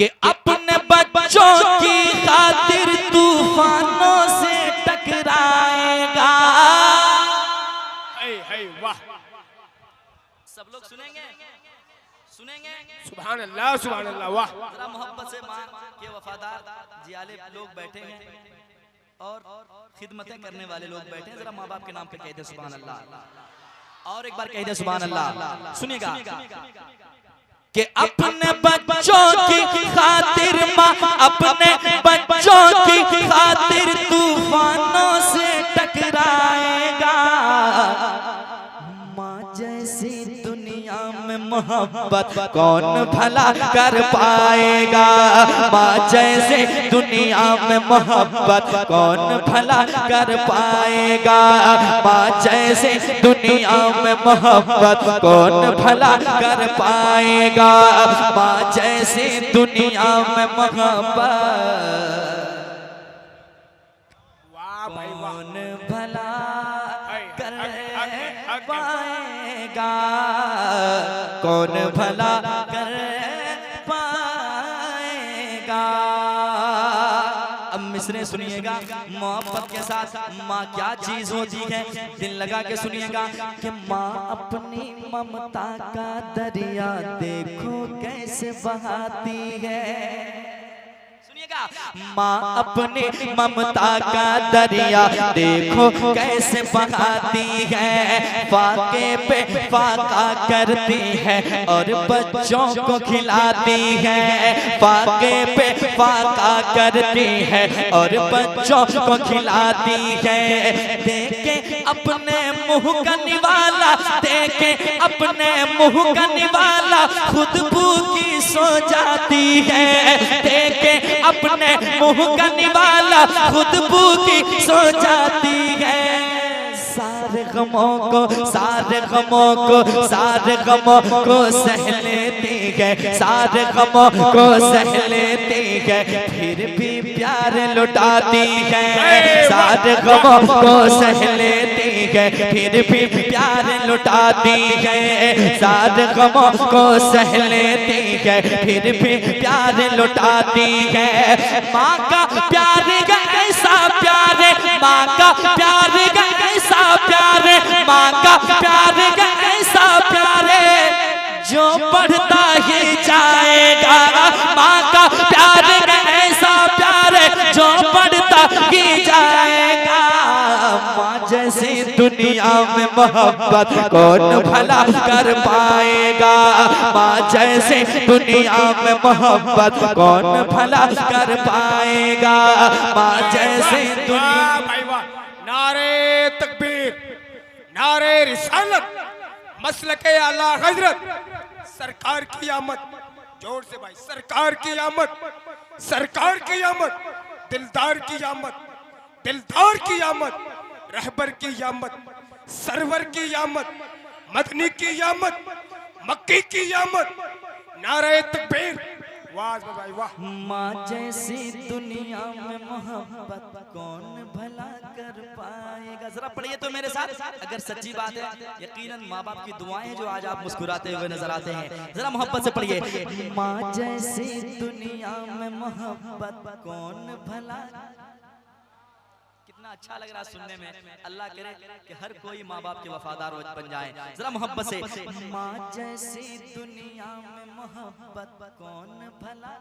कि अपने बच्चों की खातिर तूफानों से टकराएगा। वाह, सब लोग सुनेंगे सुनेंगे। सुभान अल्लाह, सुभान अल्लाह। वाह, जरा मोहब्बत से माँ के वफादार जियाले लोग बैठे हैं और खिदमतें करने वाले लोग बैठे हैं, जरा माँ बाप के नाम पे कह दे सुभान अल्लाह। और एक बार कह दे सुभान अल्लाह। सुनिएगा कि अपने बच्चों की खातिर माँ अपने बच्चों की खातिर तूफानों से टकराएगा। माँ जैसी दुनिया में मोहब्बत कौन भला कर पाएगा। माँ जैसे दुनिया में मोहब्बत कौन भला कर पाएगा। माँ जैसे दुनिया में मोहब्बत कौन भला कर पाएगा। माँ जैसे दुनिया में मोहब्बत कौन भला कर पाएगा। कौन भला कर पाएगा। अब मिसरे सुनिएगा मोहब्बत के साथ माँ क्या चीज होती है, दिल लगा के सुनिएगा कि माँ अपनी ममता का दरिया देखो कैसे बहाती है। माँ अपनी ममता का दरिया देखो कैसे बहाती है। फाके पे फाका करती है और बच्चों को खिलाती है। फाके पे फाका करती है और बच्चों को खिलाती है। देखे अपने मुँह का निवाला, देखे अपने मुँह का निवाला खुद भूखी सो जाती है। देखे अपने मुँह का निवाला खुद भूखी सो जाती है। सारे गमों को सारे गमों को सारे गमों को सह लेती है। सारे गमों को सह लेती है फिर भी प्यार लुटाती है। सारे गमों को सह लेती है फिर भी प्यार लुटाती है। सारे गमों को सह लेती है फिर भी प्यार लुटाती है। माँ का प्यार ऐसा प्यार, माँ का प्यार ऐसा प्यार, माँ का प्यार ऐसा प्यार जो बढ़ता ही जाएगा। माँ का प्यार ऐसा प्यार जो बढ़ता ही जाएगा। माँ जैसी दुनिया में मोहब्बत कौन भला कर पाएगा। माँ जैसे दुनिया में मोहब्बत कौन भला कर पाएगा। माँ जैसे दुनिया। नारे तकबीर, नारे रिसालत, मसलके आला हजरत, सरकार की आमद। जोर से भाई, सरकार की आमद, सरकार की आमद, दिलदार की आमद, दिलदार की आमद, रहबर की आमद, सरवर की आमद, मदनी की आमद, मक्की की आमद। नारे तकबीर, वाह भाई वाह। माँ जैसी दुनिया में मोहब्बत कौन भला कर पाएगा। जरा पढ़िए तो मेरे साथ, अगर सच्ची बात है यकीनन माँ बाप की दुआएं हैं जो आज आप मुस्कुराते हुए नजर आते हैं। जरा मोहब्बत से पढ़िए। माँ जैसी दुनिया में मोहब्बत कौन भला। कितना अच्छा लग रहा सुनने में। अल्लाह करे कि हर कोई माँ बाप के वफादार बन जाए। जरा मोहब्बत से। माँ जैसी दुनिया में मोहब्बत कौन भला।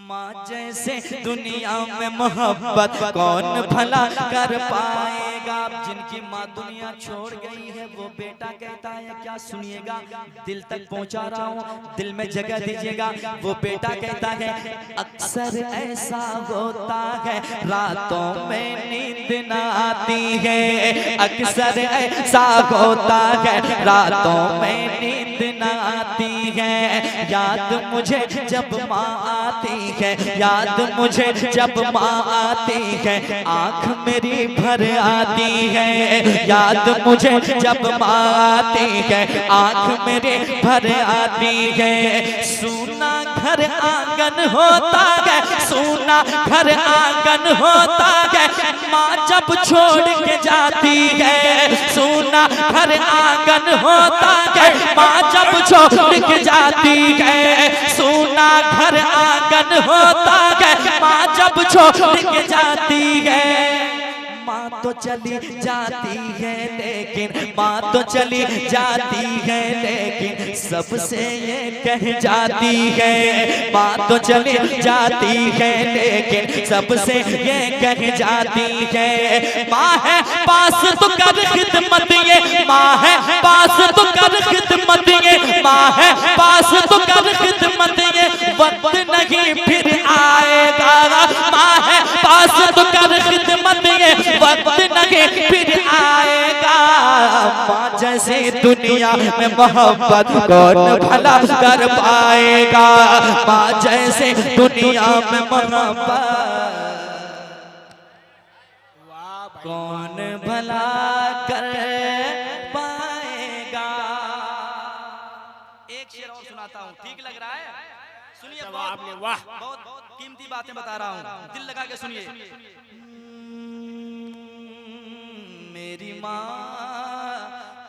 माँ जैसे दुनिया में मोहब्बत कौन भला कर पाएगा। जिनकी माँ दुनिया छोड़ गई है वो बेटा कहता है क्या, सुनिएगा दिल तक पहुँचा रहा हूँ, दिल में जगह दीजिएगा। वो बेटा कहता है अक्सर ऐसा होता है रातों में नींद न आती है। अक्सर ऐसा होता है रातों में नींद न आती है। याद मुझे जब माँ आती है, याद मुझे जब माँ आती है आँख मेरी भर आती है। याद मुझे जब माँ आती है आँख मेरे भर आती है। सूना घर आंगन होता है, सूना घर आंगन होता है माँ जब छोड़ के जाती है। सूना घर आंगन होता है माँ जब छोड़ के जाती है। सूना अपना घर आंगन होता है, माँ जब छोड़ के जाती है। माँ तो चली जाती है लेकिन, माँ तो चली जाती है लेकिन सबसे ये कह जाती है। माँ तो चली जाती है लेकिन सबसे ये कह जाती है। माँ है पास तो कर खिदमत ये, माँ है पास तो कर खिदमत ये, माँ है पास तो कर खिदमत ये, वक्त नहीं फिर आएगा। माँ है पास तो कर खिदमत ये, वक्त नहीं फिर आएगा। माँ जैसे दुनिया में मोहब्बत कौन भला कर पाएगा। माँ जैसे दुनिया में मोहब्बत कौन भला कर पाएगा। एक शेर और सुनाता हूँ, ठीक लग रहा है? सुनिए, बहुत कीमती बातें बता रहा हूँ, दिल लगा के सुनिए। मेरी माँ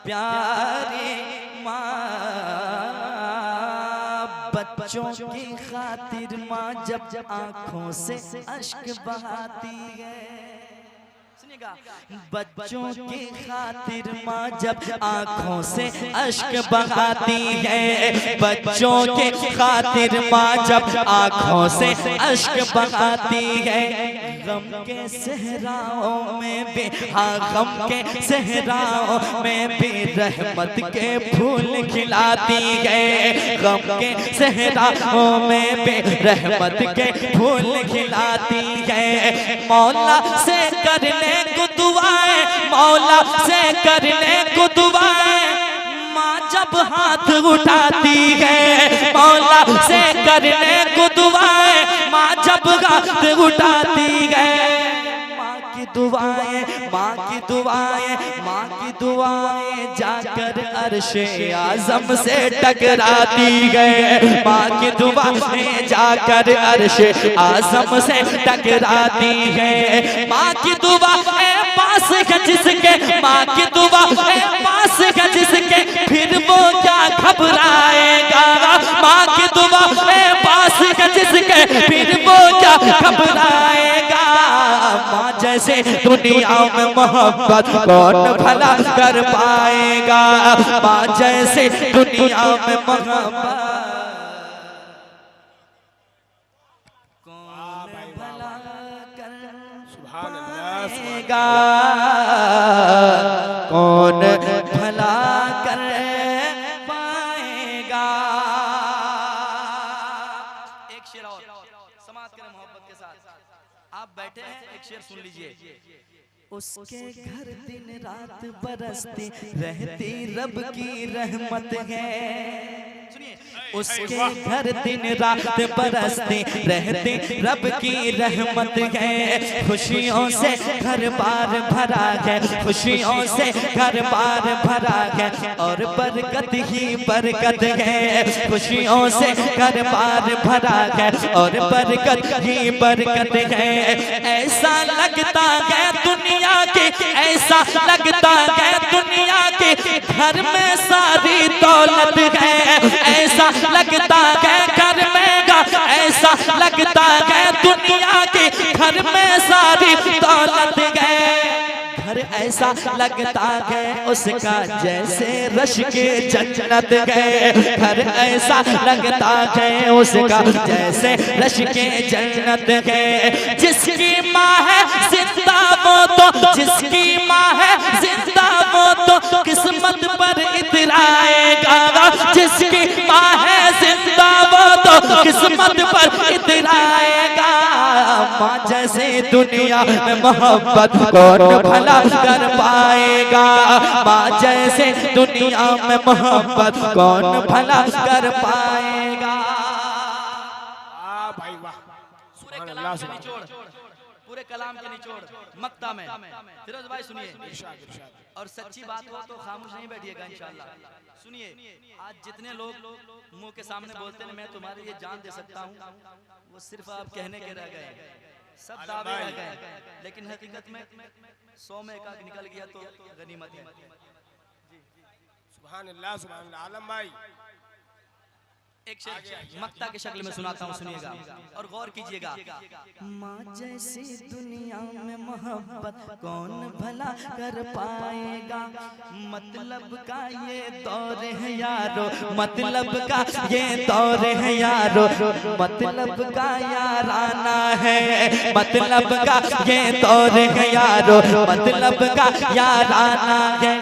प्यारी माँ, बच्चों की खातिर माँ जब आंखों से अश्क बहाती है। बच्चों की खातिर माँ जब आंखों से अश्क बहाती है। बच्चों के खातिर माँ जब आंखों से अश्क बहाती है। गम के सहराओं में भी, हाँ गम के सहराओं में भी रहमत के फूल खिलाती है। गम के सहराओं में भी रहमत के फूल खिलाती है। मौला से करने को दुआएं, मौला से करने को दुआएं, माँ जब हाथ उठाती है। मौला से करने को दुआएं, माँ जब हाथ उठाती है। माँ की दुआएं, माँ की दुआएं, माँ की दुआएं जाकर अर्शे आज़म से टकराती है। माँ की दुआएं जाकर अर्शे आज़म से टकराती है। माँ की दुआएं पास है जिसके, माँ की दुआएं पास है जिसके, फिर वो क्या घबराएगा। माँ की दुआएं पास है जिसके, फिर वो क्या घबराएगा। माँ जैसे दुनिया में मोहब्बत कौन भला कर पाएगा। माँ जैसे दुनिया में मोहब्बत कौन भला कर पाएगा। कौन भला कर पाएगा। एक शेर और समाप्त करें मोहब्बत के साथ। आप बैठे हैं, एक शेर सुन लीजिए। उसके घर दिन रात बरसती रहती रब की रहमत है। सुनिए, उसके घर दिन रात बरसती रहती रब की रहमत है। खुशियों से घर बार भरा है, खुशियों से घर बार भरा है, और बरकत ही बरकत है। खुशियों से घर बार भरा है और बरकत ही बरकत है। ऐसा लगता है दुनिया के, ऐसा लगता है दुनिया के घर में सारी दौलत है। ऐसा लगता है घर में गा, ऐसा लगता है दुनिया के घर में सारी दौलत है। घर ऐसा लगता है उसका जैसे रश के जन्नत है। घर ऐसा लगता है उसका जैसे रश के जन्नत है। जिसकी माँ है जिंदा वो तो, जिसकी माँ है जिंदा वो तो किस्मत पर इतराएगा। जिसकी माँ है जिंदा वो तो किस्मत पर इतराएगा। माँ जैसे दुनिया में मोहब्बत कौन भला कर पाएगा। माँ जैसे दुनिया में मोहब्बत कौन भला कर पाएगा। भाई वाह, पूरे कलाम के निचोड़, पूरे कलाम के निचोड़ मक्ता में। फिरोज भाई सुनिए, और सच्ची बात हो तो खामोश नहीं बैठिएगा इंशाल्लाह। सुनिए, आज जितने लोग मुंह के सामने बोलते हैं मैं तुम्हारे लिए जान दे सकता हूँ, वो सिर्फ आप कहने के रह गए, सब दावे रह गए, लेकिन हकीकत में 100 में एक निकल गया तो गनीमत है। सुभान अल्लाह, सुभान अल्लाह। आलम भाई एक शेर मक्ता के शक्ल में सुनाता हूँ, सुनिएगा और गौर कीजिएगा। माँ जैसी दुनिया में मोहब्बत कौन भला कर पाएगा, मतलब का ये दौर है यारो, मतलब का ये दौर है यारो, मतलब का याराना है, मतलब का ये दौर है यारो, मतलब का याराना है।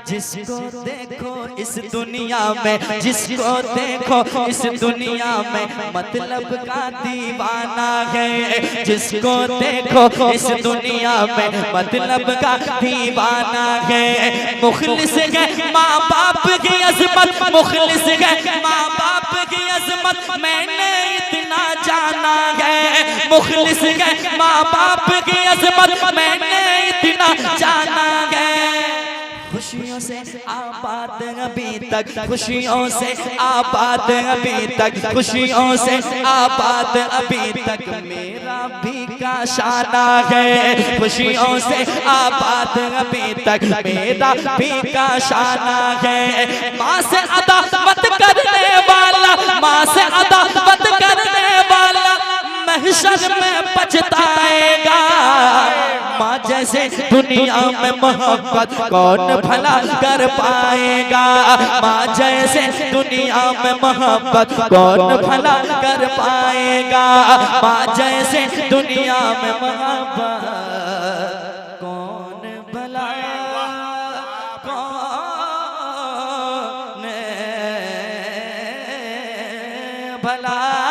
जिसको देखो इस दुनिया में, जिसको देखो इस दुनिया में, मतलब का दीवाना है। जिसको देखो इस दुनिया में, मतलब का दीवाना है। मुखलिस है माँ बाप की अजमत, मुखलिस है माँ बाप की अजमत, मैंने इतना जाना है। मुखलिस है माँ बाप की अजमत, मैंने इतना जाना है। खुशियों से आबाद अभी तक, खुशियों से आबाद अभी तक, खुशियों से आबाद अभी तक मेरा भी का शाना है। खुशियों से आबाद अभी तक मेरा भी का शाना है। माँ से अदावत करने वाला, माँ से अदावत करने वाला महशर में पछताएगा। माँ जैसे दुनिया में मोहब्बत कौन भला कर पाएगा, माँ जैसे दुनिया में मोहब्बत कौन भला कर पाएगा, माँ जैसे दुनिया में मोहब्बत कौन भला कौन भला